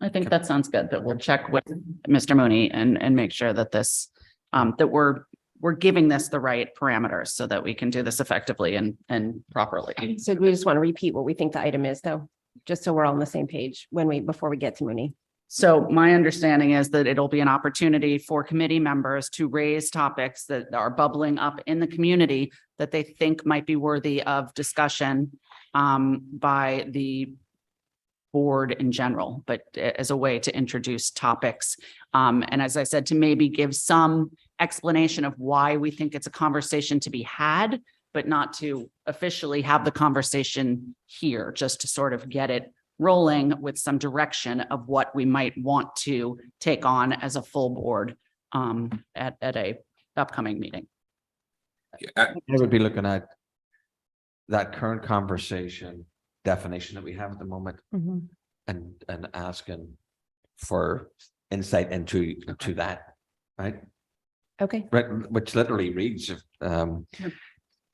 think that sounds good, that we'll check with Mr. Mooney and make sure that this, that we're giving this the right parameters so that we can do this effectively and properly. So we just want to repeat what we think the item is, though, just so we're all on the same page before we get to Mooney. So my understanding is that it'll be an opportunity for committee members to raise topics that are bubbling up in the community that they think might be worthy of discussion by the board in general, but as a way to introduce topics. And as I said, to maybe give some explanation of why we think it's a conversation to be had, but not to officially have the conversation here, just to sort of get it rolling with some direction of what we might want to take on as a full board at a upcoming meeting. I would be looking at that current conversation definition that we have at the moment and asking for insight into that, right? Okay. Right, which literally reads,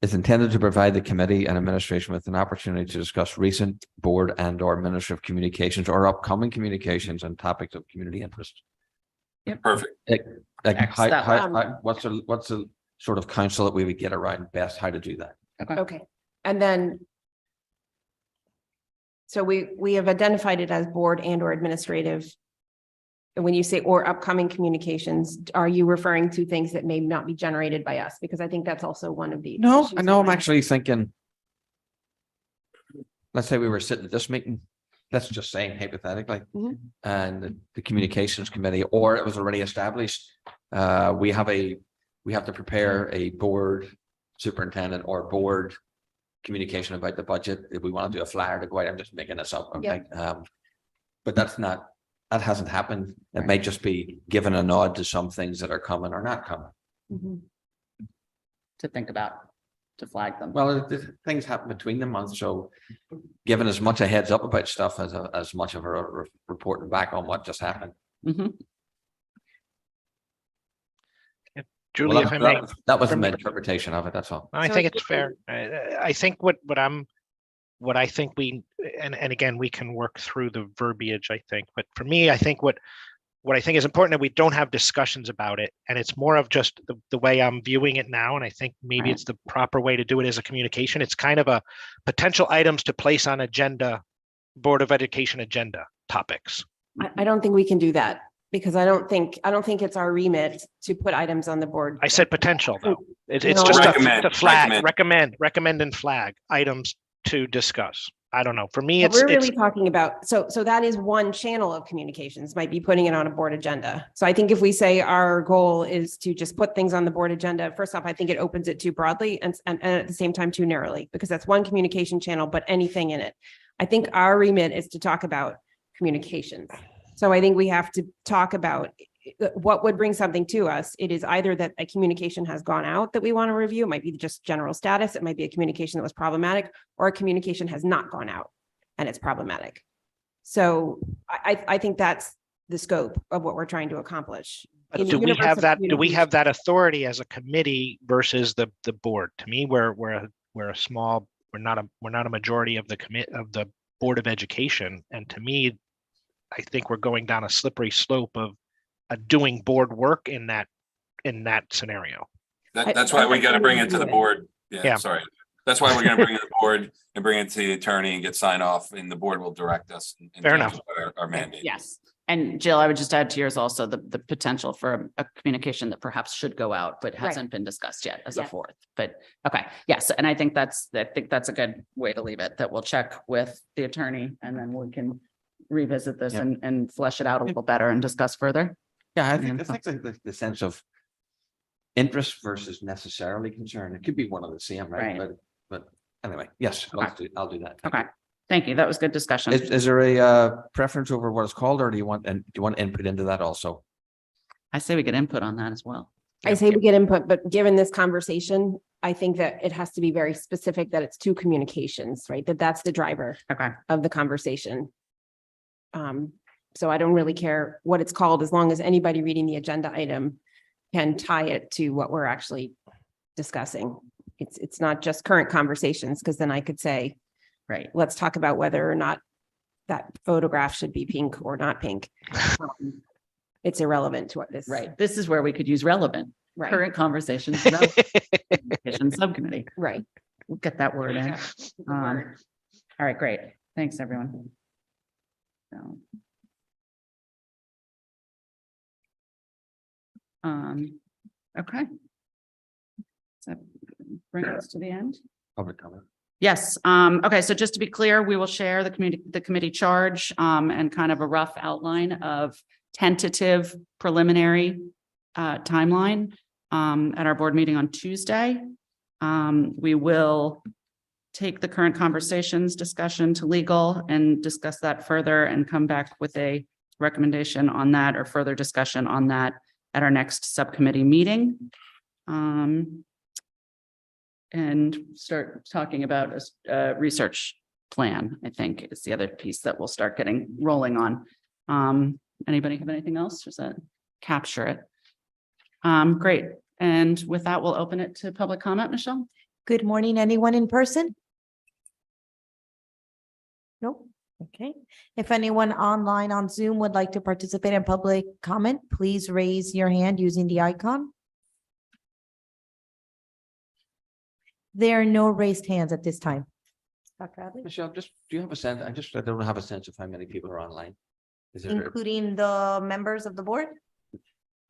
is intended to provide the committee and administration with an opportunity to discuss recent board and or administrative communications or upcoming communications and topics of community interest. Perfect. What's the sort of counsel that we would get around best how to do that? Okay. And then, so we have identified it as board and or administrative. And when you say or upcoming communications, are you referring to things that may not be generated by us? Because I think that's also one of the. No, issues I know. I'm that- actually thinking, let's say we were sitting at this meeting, let's just say hypothetically, and the communications committee, or it was already established. We have to prepare a board superintendent or board communication about the budget. If we want to do a flyer to go out, I'm just making this up. Okay. But that hasn't happened. It might just be given a nod to some things that are coming or not coming. To think about, to flag them. Well, things happen between the months, so giving as much a heads up about stuff as much of a reporting back on what just happened. Julie, Well, if I may. that was my interpretation of it. That's all. I So think it's it's fair. I think what I think and again, we can work through the verbiage, I think, but for me, I think what I think is important that we don't have discussions about it. And it's more of just the way I'm viewing it now. And I think maybe it's the proper way to do it as a communication. It's kind of a potential items to place on agenda, Board of Education agenda topics. I don't think we can do that because I don't think it's our remit to put items on the board. I said potential though. It's No, just Recommend, to flag, recommend and flag items to discuss. I don't know. For me, But it's we're really talking about, so that is one channel of communications, might be putting it on a board agenda. So I think if we say our goal is to just put things on the board agenda, first off, I think it opens it too broadly and at the same time too narrowly, because that's one communication channel, but anything in it. I think our remit is to talk about communications. So I think we have to talk about what would bring something to us. It is either that a communication has gone out that we want to review. It might be just general status. It might be a communication that was problematic, or a communication has not gone out and it's problematic. So I think that's the scope of what we're trying to accomplish. In the do we universe have of that? Do we have communication. that authority as a committee versus the board? To me, we're a small. We're not a majority of the Board of Education, and to me, I think we're going down a slippery slope of doing board work in that scenario. That's why we got to bring it to the board. Yeah, Yeah. sorry. That's why we're gonna bring it to the board and bring it to the attorney and get sign off, and the board will direct us. in Fair terms enough. of our mandate. Yes. And Jill, I would just add to yours also the potential for a communication that perhaps should go out, but hasn't been discussed yet as a Yes. fourth. But, okay, yes, and I think that's a good way to leave it, that we'll check with the attorney and then we can revisit this Yep. and flesh it out a little better and discuss further. Yeah, I Yeah. think the sense of interest versus necessarily concern, it could be one of the same, right? Right. But anyway, yes, I'll do that. Thank Okay, you. thank you. That was good discussion. Is there a preference over what it's called, or do you want input into that also? I say we get input on that as well. I say we get input, but given this conversation, I think that it has to be very specific that it's two communications, right? That's the driver Okay, of the conversation. So I don't really care what it's called, as long as anybody reading the agenda item can tie it to what we're actually discussing. It's not just current conversations, because then I could say, right. let's talk about whether or not that photograph should be pink or not pink. It's irrelevant to what this. Right. This is where we could use relevant, Right, current conversations. relevant communication Subcommittee. right. We'll get that word in. All right, great. Thanks, everyone. So. Okay. Does that bring us to the end? Public comment. Yes, okay, so just to be clear, we will share the committee charge, and kind of a rough outline of tentative preliminary timeline, at our board meeting on Tuesday. We will take the current conversations discussion to legal and discuss that further and come back with a recommendation on that or further discussion on that at our next subcommittee meeting. And start talking about a research plan, I think is the other piece that we'll start getting rolling on. Anybody have anything else? Does that capture it? Great. And with that, we'll open it to public comment, Michelle. Good morning, anyone in person? No, okay. If anyone online on Zoom would like to participate in public comment, please raise your hand using the icon. There are no raised hands at this time. Dr. Adley? Michelle, do you have a sense? I don't have a sense of how many people are online. Is there? Including the members of the board?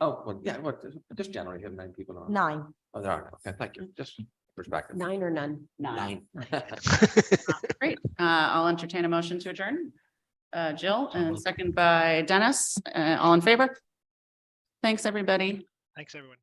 Oh, well, yeah, just generally have 9 people on. 9. Oh, there are. Okay, thank you. Just perspective. 9 or none. 9. Great. I'll entertain a motion to adjourn. Jill, and second by Dennis. All in favor? Thanks, everybody. Thanks, everyone.